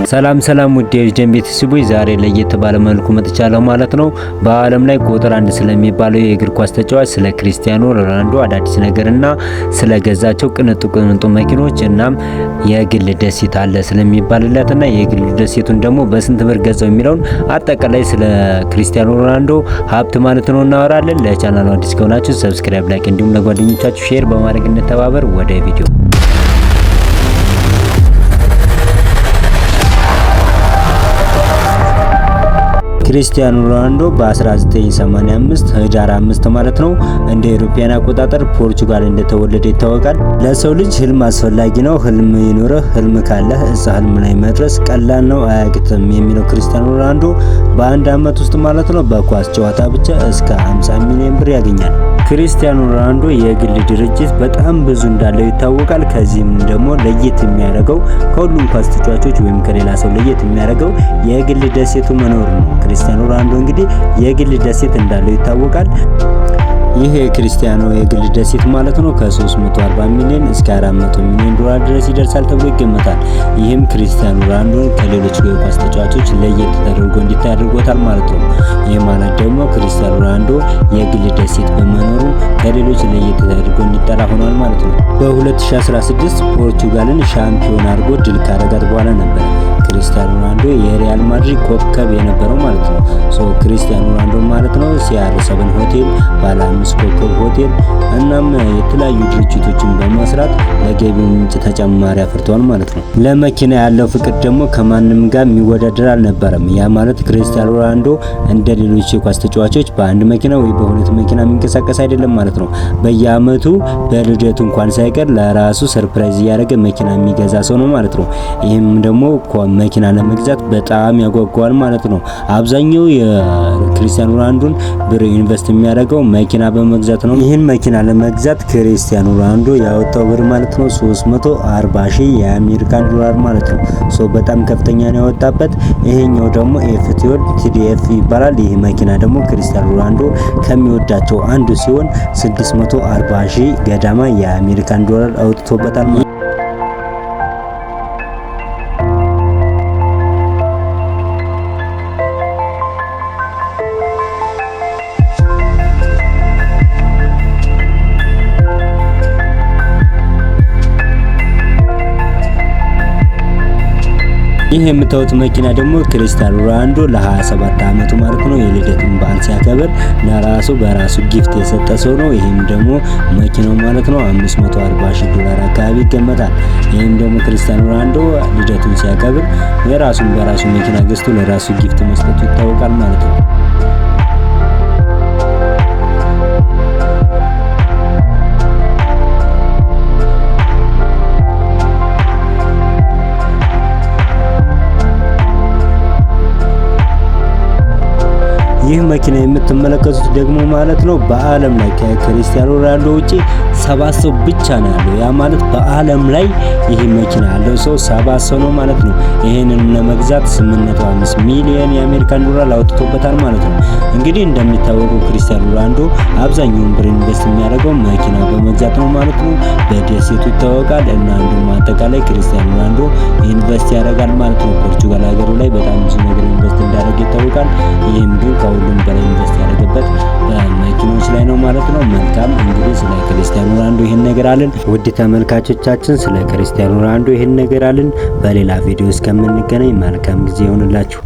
ሰላም ውድ የጀም ቤተሰቦች ዛሬ ለየት ባለ መልኩ መጥቻለሁ ማለት ነው። በዓለም ላይ ቁጥር 1 ስለሚባለው የእግር ኳስ ተጫዋች ስለ ክሪስቲያኖ ሮናልዶ አዳዲስ ነገርና ስለገዛቸው ቅንጡ መኪኖች እናም የግል ደሴት አለ ስለሚባልለትና የግል ደሴቱን ደግሞ በስንት ብር ገዛው የሚለውን አጠቃላይ ስለ ክሪስቲያኖ ሮናልዶ ሀብት ማለት ነው እናወራለን። ለቻናሉ አዲስ ከሆናችሁ ሰብስክራይብ፣ ላይክ እንዲሁም ለጓደኞቻችሁ ሼር በማድረግ እንተባበር። ወደ ቪዲዮ ክሪስቲያኖ ሮናልዶ በ1985 ህዳር 5 ማለት ነው እንደ ኢሮፒያን አቆጣጠር ፖርቹጋል እንደተወለደ ይታወቃል። ለሰው ልጅ ህልም አስፈላጊ ነው። ህልም ይኑርህ። ህልም ካለህ እዛ ህልም ላይ መድረስ ቀላል ነው፣ አያቅትም የሚለው ክሪስቲያኖ ሮናልዶ በአንድ አመት ውስጥ ማለት ነው በኳስ ጨዋታ ብቻ እስከ 50 ሚሊዮን ብር ያገኛል። ክሪስቲያኖ ሮናልዶ የግል ድርጅት በጣም ብዙ እንዳለው ይታወቃል። ከዚህም ደግሞ ለየት የሚያደርገው ከሁሉም ኳስ ተጫዋቾች ወይም ከሌላ ሰው ለየት የሚያደርገው የግል ደሴቱ መኖር ነው። ክሪስቲያኖ ሮናልዶ እንግዲህ የግል ደሴት እንዳለው ይታወቃል። ይህ የክሪስቲያኖ የግል ደሴት ማለት ነው ከ340 ሚሊዮን እስከ 400 ሚሊዮን ዶላር ድረስ ይደርሳል ተብሎ ይገመታል። ይህም ክሪስቲያኖ ሮናልዶ ከሌሎች የኳስ ተጫዋቾች ለየት ተደርጎ እንዲታይ አድርጎታል ማለት ነው። ይህ ማለት ደግሞ ክሪስቲያኖ ሮናልዶ የግል ደሴት በመኖሩ ከሌሎች ለየት ተደርጎ እንዲጠራ ሆኗል ማለት ነው። በ2016 ፖርቹጋልን ሻምፒዮን አድርጎ ድል ካረጋት በኋላ ነበር ክሪስቲያኖ ሮናልዶ የሪያል ማድሪድ ኮከብ የነበረው ማለት ነው። ክሪስቲያኖ ሮናልዶ ማለት ነው CR7 ሆቴል፣ ባለ 5 ኮከብ ሆቴል እናም የተለያዩ ድርጅቶችን በመስራት ለገቢው ምንጭ ተጨማሪ አፍርተዋል ማለት ነው። ለመኪና ያለው ፍቅር ደግሞ ከማንም ጋር የሚወዳደር አልነበረም። ያ ማለት ክሪስቲያኖ ሮናልዶ እንደ ሌሎች የኳስ ተጫዋቾች በአንድ መኪና ወይ በሁለት መኪና የሚንቀሳቀስ አይደለም ማለት ነው። በየአመቱ በልደቱ እንኳን ሳይቀር ለራሱ ሰርፕራይዝ እያደረገ መኪና የሚገዛ ሰው ነው ማለት ነው። ይህም ደግሞ መኪና ለመግዛት በጣም ያጓጓዋል ማለት ነው። አብዛኛው የክሪስቲያኖ ሮናልዶን ብር ኢንቨስት የሚያደርገው መኪና በመግዛት ነው። ይህን መኪና ለመግዛት ክሪስቲያኖ ሮናልዶ ያወጣው ብር ማለት ነው 340,000 የአሜሪካን ዶላር ማለት ነው። በጣም ከፍተኛ ነው ያወጣበት። ይሄኛው ደግሞ ኤፍቲኦል TDF ይባላል። ይህ መኪና ደግሞ ክሪስቲያኖ ሮናልዶ ከሚወዳቸው አንዱ ሲሆን 640,000 ገዳማ የአሜሪካን ዶላር አውጥቶበታል። ይህ የምታዩት መኪና ደግሞ ክሪስቲያኖ ሮናልዶ ለ27 አመቱ ማለት ነው የልደቱን በዓል ሲያከብር ለራሱ በራሱ ጊፍት የሰጠ ሰው ነው። ይሄም ደግሞ መኪናው ማለት ነው 540,000 ዶላር አካባቢ ይገመታል። ይሄም ደግሞ ክሪስቲያኖ ሮናልዶ ልደቱን ሲያከብር የራሱን በራሱ መኪና ገዝቶ ለራሱ ጊፍት መስጠቱ ይታወቃል ማለት ነው። ይህ መኪና የምትመለከቱት ደግሞ ማለት ነው በዓለም ላይ ከክሪስቲያኖ ሮናልዶ ውጪ 7 ሰው ብቻ ነው ያለው። ያ ማለት በዓለም ላይ ይህ መኪና ያለው ሰው 7 ሰው ነው ማለት ነው። ይሄንን ለመግዛት 8.5 ሚሊዮን የአሜሪካን ዶላር አውጥቶበታል ማለት ነው። እንግዲህ እንደሚታወቀው ክሪስቲያኖ ሮናልዶ አብዛኛውን ብር ኢንቨስት የሚያደርገው መኪና በመግዛት ነው ማለት ነው። በደሴቱ ይታወቃል እና እንደውም አጠቃላይ ክሪስቲያኖ ሮናልዶ ኢንቨስት ያደርጋል ማለት ነው። ፖርቹጋል ሀገሩ ላይ በጣም ብዙ ነገር ኢንቨስት እንዳደረገ ይታወቃል። ይህም ግን ከሁሉም በላይ ኢንቨስት ያደረገበት መኪኖች ላይ ነው ማለት ነው። መልካም እንግዲህ ስለ ክሪስቲያኖ ሮናልዶ ይሄን ነገር አለን። ውድ ተመልካቾቻችን ስለ ክሪስቲያኖ ሮናልዶ ይሄን ነገር አለን። በሌላ ቪዲዮ እስከምንገናኝ መልካም ጊዜ ይሆንላችሁ።